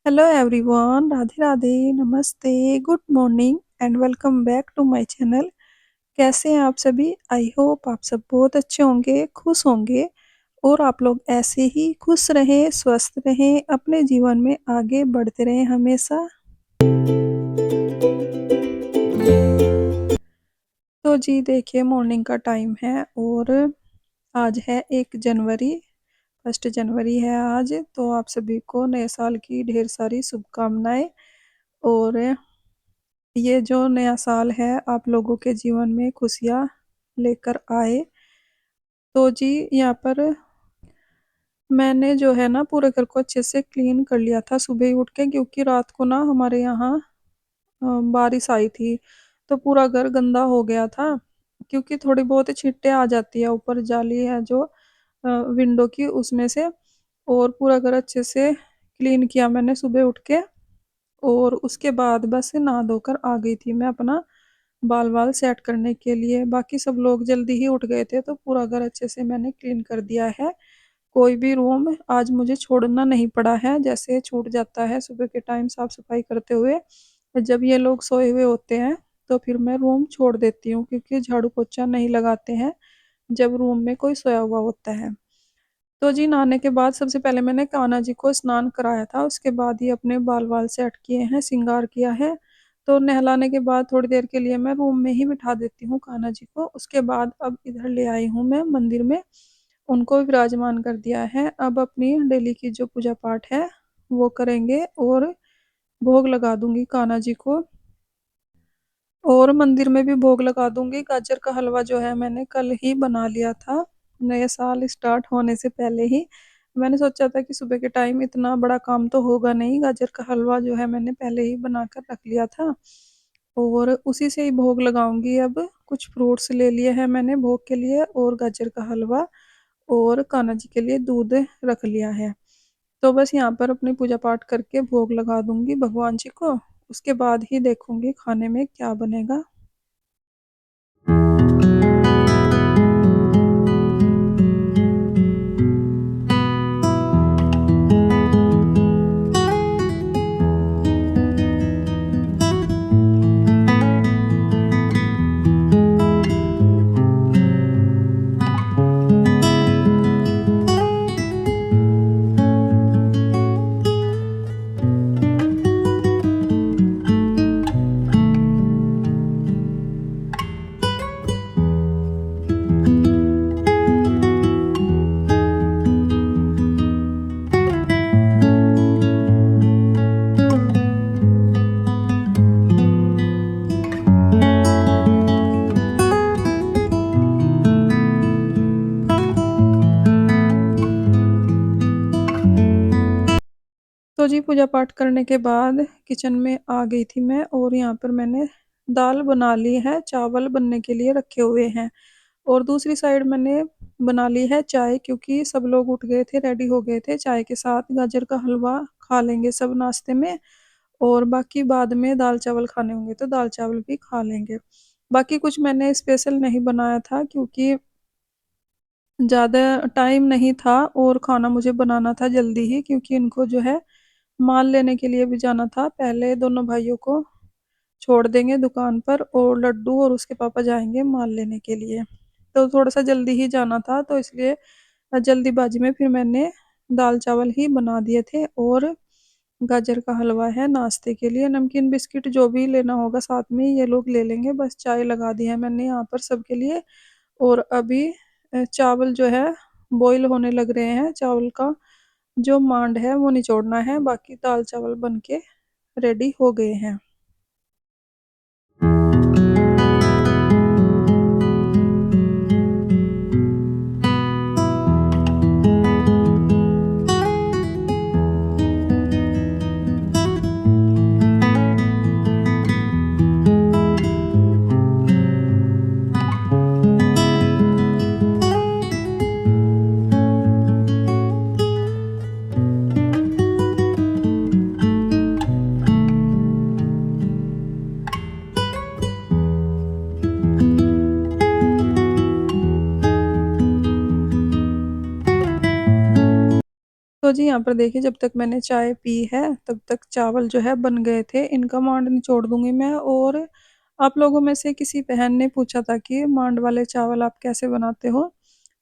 Hello everyone, Radhe Radhe, नमस्ते, good morning and welcome back to my channel. कैसे हैं आप सभी? आई होप आप सब बहुत अच्छे होंगे, खुश होंगे और आप लोग ऐसे ही खुश रहें, स्वस्थ रहें, अपने जीवन में आगे बढ़ते रहें हमेशा। तो जी देखिए, मॉर्निंग का टाइम है और आज है 1 जनवरी, 1 जनवरी है आज। तो आप सभी को नए साल की ढेर सारी शुभकामनाएं। और ये जो नया साल है आप लोगों के जीवन में खुशियाँ लेकर आए। तो जी यहाँ पर मैंने जो है ना पूरे घर को अच्छे से क्लीन कर लिया था सुबह ही उठ के, क्योंकि रात को ना हमारे यहाँ बारिश आई थी तो पूरा घर गंदा हो गया था। क्योंकि थोड़ी बहुत छींटे आ जाती है, ऊपर जाली है जो विंडो की उसमें से। और पूरा घर अच्छे से क्लीन किया मैंने सुबह उठ के। और उसके बाद बस नहा धोकर आ गई थी मैं अपना बाल वाल सेट करने के लिए। बाकी सब लोग जल्दी ही उठ गए थे तो पूरा घर अच्छे से मैंने क्लीन कर दिया है। कोई भी रूम आज मुझे छोड़ना नहीं पड़ा है, जैसे छूट जाता है सुबह के टाइम साफ सफाई करते हुए। जब ये लोग सोए हुए होते हैं तो फिर मैं रूम छोड़ देती हूँ, क्योंकि झाड़ू पोछा नहीं लगाते हैं जब रूम में कोई सोया हुआ होता है। तो जी नहाने के बाद सबसे पहले मैंने कान्हा जी को स्नान कराया था, उसके बाद ही अपने बाल वाल सेट किए हैं, श्रृंगार किया है। तो नहलाने के बाद थोड़ी देर के लिए मैं रूम में ही बिठा देती हूँ कान्हा जी को। उसके बाद अब इधर ले आई हूँ मैं मंदिर में, उनको विराजमान कर दिया है। अब अपनी डेली की जो पूजा पाठ है वो करेंगे और भोग लगा दूंगी कान्हा जी को। और मंदिर में भी भोग लगा दूंगी। गाजर का हलवा जो है मैंने कल ही बना लिया था, नए साल स्टार्ट होने से पहले ही। मैंने सोचा था कि सुबह के टाइम इतना बड़ा काम तो होगा नहीं, गाजर का हलवा जो है मैंने पहले ही बनाकर रख लिया था और उसी से ही भोग लगाऊंगी। अब कुछ फ्रूट्स ले लिए हैं मैंने भोग के लिए, और गाजर का हलवा और कान्हा जी के लिए दूध रख लिया है। तो बस यहाँ पर अपनी पूजा पाठ करके भोग लगा दूंगी भगवान जी को। उसके बाद ही देखूंगी खाने में क्या बनेगा। तो जी पूजा पाठ करने के बाद किचन में आ गई थी मैं, और यहाँ पर मैंने दाल बना ली है, चावल बनने के लिए रखे हुए हैं। और दूसरी साइड मैंने बना ली है चाय, क्योंकि सब लोग उठ गए थे, रेडी हो गए थे। चाय के साथ गाजर का हलवा खा लेंगे सब नाश्ते में, और बाकी बाद में दाल चावल खाने होंगे तो दाल चावल भी खा लेंगे। बाकी कुछ मैंने स्पेशल नहीं बनाया था, क्योंकि ज़्यादा टाइम नहीं था और खाना मुझे बनाना था जल्दी ही, क्योंकि इनको जो है माल लेने के लिए भी जाना था। पहले दोनों भाइयों को छोड़ देंगे दुकान पर और लड्डू और उसके पापा जाएंगे माल लेने के लिए। तो थोड़ा सा जल्दी ही जाना था, तो इसलिए जल्दीबाजी में फिर मैंने दाल चावल ही बना दिए थे। और गाजर का हलवा है नाश्ते के लिए, नमकीन बिस्किट जो भी लेना होगा साथ में ये लोग ले लेंगे। बस चाय लगा दी है मैंने यहाँ पर सबके लिए। और अभी चावल जो है बॉईल होने लग रहे हैं, चावल का जो मांड है वो निचोड़ना है, बाकी दाल चावल बन के रेडी हो गए हैं। जी, यहाँ पर देखिए जब तक मैंने चाय पी है, तब तक चावल जो है बन गए थे। इनका मांड निचोड़ दूँगी मैं। और आप लोगों में से किसी बहन ने पूछा था कि मांड वाले चावल आप कैसे बनाते हो?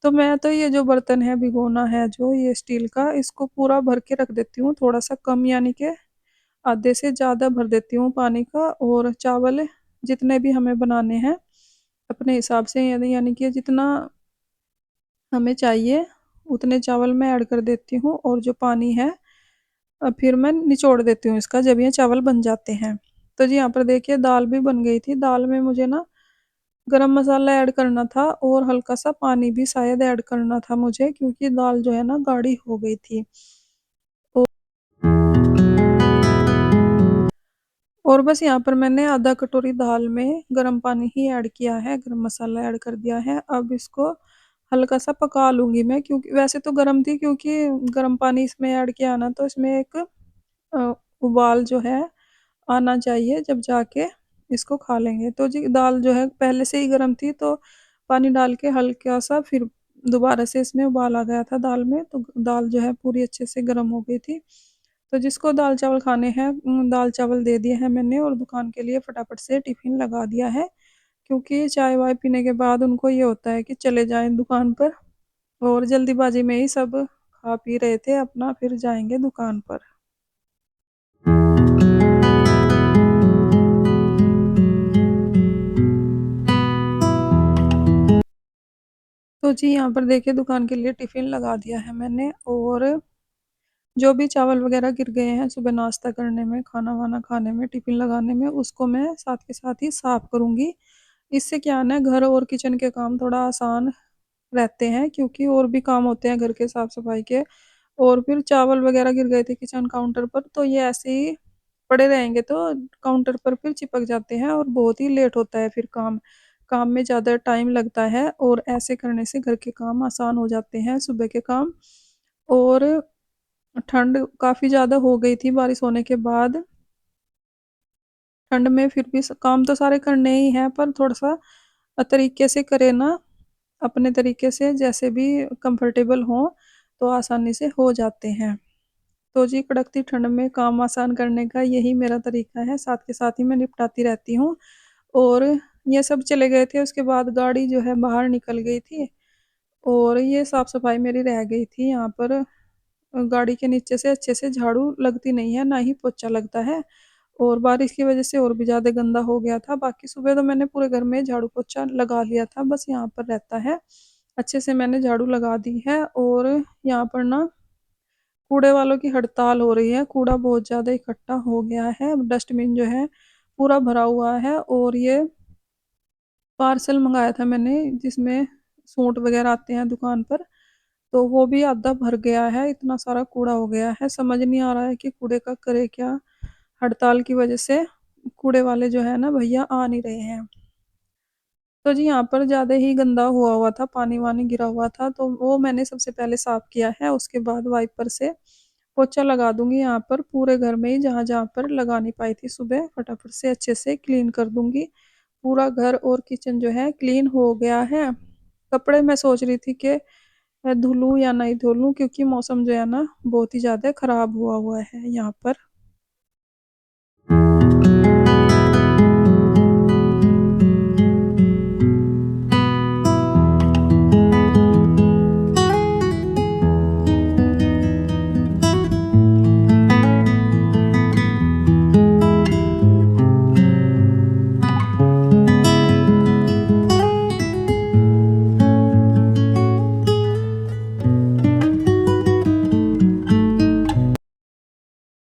तो मैं तो ये जो बर्तन है, भिगोना है जो ये स्टील का, इसको पूरा भर के रख देती हूँ, थोड़ा-सा कम यानी कि आधे से ज़्यादा भर देती हूँ पानी का। और चावल जितने भी हमें बनाने हैं, अपने हिसाब से यानी यानी कि जितना हमें चाहिए, उतने चावल मैं ऐड कर देती हूँ। और जो पानी है फिर मैं निचोड़ देती हूँ इसका जब ये चावल बन जाते हैं। तो जी यहाँ पर देखिए दाल भी बन गई थी। दाल में मुझे ना गरम मसाला ऐड करना था और हल्का-सा पानी भी शायद ऐड करना था मुझे, क्योंकि दाल जो है ना गाढ़ी हो गई थी। ओ और बस यहाँ पर मैंने आधा कटोरी दाल में गरम पानी ही ऐड किया है, गरम मसाला ऐड कर दिया है। अब इसको हल्का-सा पका लूँगी मैं, क्योंकि वैसे तो गरम थी, क्योंकि गरम पानी इसमें ऐड किया ना तो इसमें एक उबाल जो है आना चाहिए, जब जाके इसको खा लेंगे। तो जी दाल जो है पहले से ही गरम थी, तो पानी डाल के हल्का-सा फिर दोबारा से इसमें उबाल आ गया था दाल में, तो दाल जो है पूरी अच्छे से गरम हो गई थी। तो जिसको दाल-चावल खाने हैं दाल-चावल दे दिए हैं मैंने और दुकान के लिए फटाफट से टिफ़िन लगा दिया है, क्योंकि चाय-वाय पीने के बाद उनको ये होता है कि चले जाएँ दुकान पर। और जल्दीबाज़ी में ही सब खा पी रहे थे अपना, फिर जाएँगे दुकान पर। तो जी, यहाँ पर देखिए दुकान के लिए टिफ़िन लगा दिया है मैंने। और जो भी चावल वग़ैरह गिर गए हैं सुबह नाश्ता करने में, खाना-वाना खाने में, टिफ़िन लगाने में, उसको मैं साथ के साथ ही साफ़ करूँगी। इससे क्या है ना, घर और किचन के काम थोड़ा आसान रहते हैं, क्योंकि और भी काम होते हैं घर के साफ-सफाई के। और फिर चावल वग़ैरह गिर गए थे किचन काउंटर पर, तो ये ऐसे ही पड़े रहेंगे तो काउंटर पर फिर चिपक जाते हैं और बहुत ही लेट होता है फिर काम। काम में ज़्यादा टाइम लगता है और ऐसे करने से घर के काम आसान हो जाते हैं, सुबह के काम। और ठंड काफ़ी ज़्यादा हो गई थी बारिश होने के बाद। ठंड में फिर भी काम तो सारे करने ही हैं, पर थोड़ा-सा तरीके से करें ना, अपने तरीके से जैसे भी कंफर्टेबल हों, तो आसानी से हो जाते हैं। तो जी कड़कती ठंड में काम आसान करने का यही मेरा तरीका है, साथ के साथ ही मैं निपटाती रहती हूँ। और ये सब चले गए थे, उसके बाद गाड़ी जो है बाहर निकल गई थी और ये साफ-सफाई मेरी रह गई थी यहाँ पर। गाड़ी के नीचे से अच्छे से झाड़ू लगती नहीं है, ना ही पोंछा लगता है। और बारिश की वज़ह से और भी ज़्यादा गंदा हो गया था। बाकी सुबह तो मैंने पूरे घर में झाड़ू-पोंछा लगा लिया था, बस यहाँ पर रहता है। अच्छे से मैंने झाड़ू लगा दी है। और यहाँ पर ना कूड़े वालों की हड़ताल हो रही है, कूड़ा बहुत ज़्यादा इकट्ठा हो गया है, डस्टबिन जो है पूरा भरा हुआ है। और ये पार्सल मँगाया था मैंने, जिसमें सूट वग़ैरह आते हैं दुकान पर, तो वो भी आधा भर गया है, इतना सारा कूड़ा हो गया है, समझ नहीं आ रहा है कि कूड़े का करें क्या? हड़ताल की वज़ह से कूड़े वाले जो है ना भैया आ नहीं रहे हैं। तो जी यहाँ पर ज़्यादा ही गंदा हुआ हुआ था, पानी-वानी गिरा हुआ था, तो वो मैंने सबसे पहले साफ़ किया है, उसके बाद वाइपर से पोछा लगा दूँगी यहाँ पर पूरे घर में ही, जहाँ-जहाँ पर लगा नहीं पाई थी सुबह, फटाफट से अच्छे से क्लीन कर दूँगी। पूरा घर और किचन जो है क्लीन हो गया है। कपड़े मैं सोच रही थी कि धुलूँ या नहीं धुलूँ, क्योंकि मौसम जो है ना बहुत ही ज़्यादा ख़राब हुआ हुआ है यहाँ पर।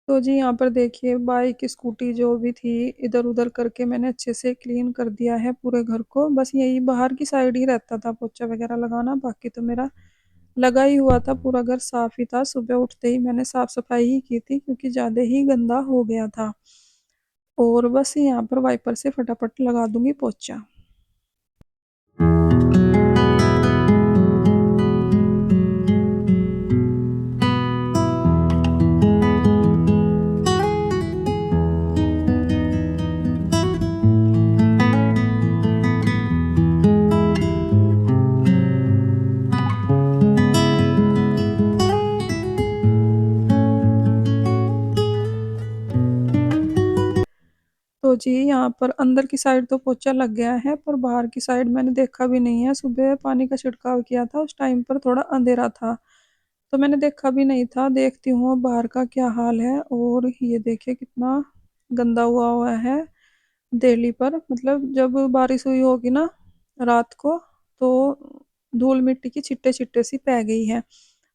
तो जी यहाँ पर देखिए बाइक, स्कूटी जो भी थी, इधर-उधर करके मैंने अच्छे से क्लीन कर दिया है पूरे घर को। बस यही बाहर की साइड ही रहता था पोछा वगैरह लगाना, बाकी तो मेरा लगा ही हुआ था, पूरा घर साफ ही था। सुबह उठते ही मैंने साफ-सफाई ही की थी, क्योंकि ज़्यादा ही गंदा हो गया था। और बस यहाँ पर वाइपर से फटाफट लगा दूँगी पोछा। तो जी यहाँ पर अंदर की साइड तो पोछा लग गया है, पर बाहर की साइड मैंने देखा भी नहीं है। सुबह पानी का छिड़काव किया था, उस टाइम पर थोड़ा अंधेरा था, तो मैंने देखा भी नहीं था। देखती हूँ बाहर का क्या हाल है। और ये देखिए कितना गंदा हुआ हुआ है देहली पर। मतलब जब बारिश हुई होगी ना रात को, तो धूल मिट्टी की छिट्टे छिट्टे सी पै गई है,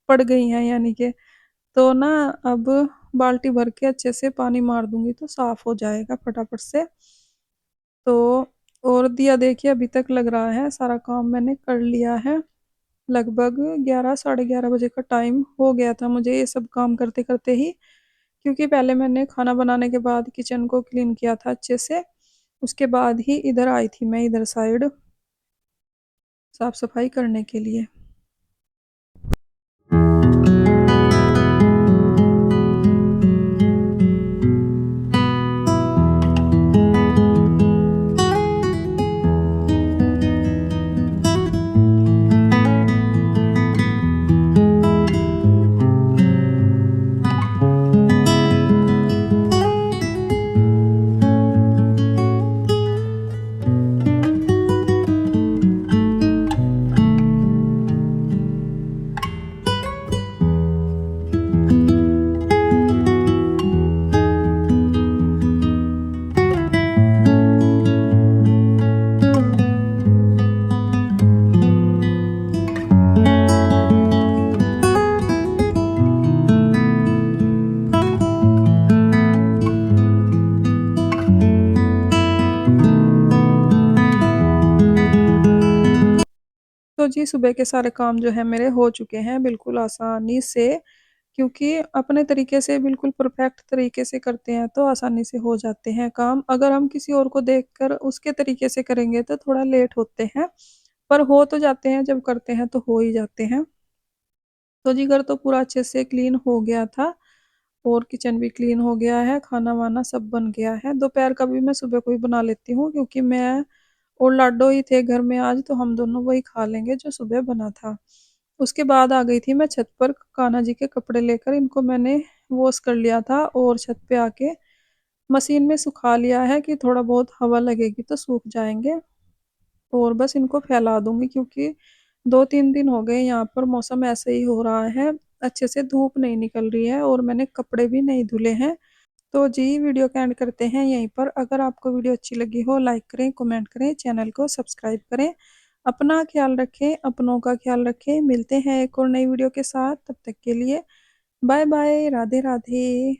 पड़ गई हैं यानी कि। तो ना अब बाल्टी भर के अच्छे से पानी मार दूंगी तो साफ हो जाएगा फटाफट से। तो और दिया देखिए अभी तक लग रहा है, सारा काम मैंने कर लिया है। लगभग 11 साढ़े 11 बजे का टाइम हो गया था मुझे ये सब काम करते करते ही, क्योंकि पहले मैंने खाना बनाने के बाद किचन को क्लीन किया था अच्छे से, उसके बाद ही इधर आई थी मैं, इधर साइड साफ सफाई करने के लिए। तो जी सुबह के सारे काम जो है मेरे हो चुके हैं बिल्कुल आसानी से, क्योंकि अपने तरीके से बिल्कुल परफेक्ट तरीके से करते हैं तो आसानी से हो जाते हैं काम। अगर हम किसी और को देखकर उसके तरीके से करेंगे तो थोड़ा लेट होते हैं, पर हो तो जाते हैं, जब करते हैं तो हो ही जाते हैं। तो जी घर तो पूरा अच्छे से क्लीन हो गया था, और किचन भी क्लीन हो गया है, खाना वाना सब बन गया है। दोपहर का भी मैं सुबह को ही बना लेती हूँ, क्योंकि मैं और लाडो ही थे घर में आज, तो हम दोनों वही खा लेंगे जो सुबह बना था। उसके बाद आ गई थी मैं छत पर कान्हा जी के कपड़े लेकर, इनको मैंने वॉश कर लिया था और छत पे आके मशीन में सुखा लिया है कि थोड़ा बहुत हवा लगेगी तो सूख जाएंगे। और बस इनको फैला दूंगी, क्योंकि 2-3 दिन हो गए यहाँ पर मौसम ऐसे ही हो रहा है, अच्छे से धूप नहीं निकल रही है और मैंने कपड़े भी नहीं धुले हैं। तो जी वीडियो का एंड करते हैं यहीं पर। अगर आपको वीडियो अच्छी लगी हो लाइक करें, कमेंट करें, चैनल को सब्सक्राइब करें। अपना ख्याल रखें, अपनों का ख्याल रखें। मिलते हैं एक और नई वीडियो के साथ, तब तक के लिए बाय बाय, राधे राधे।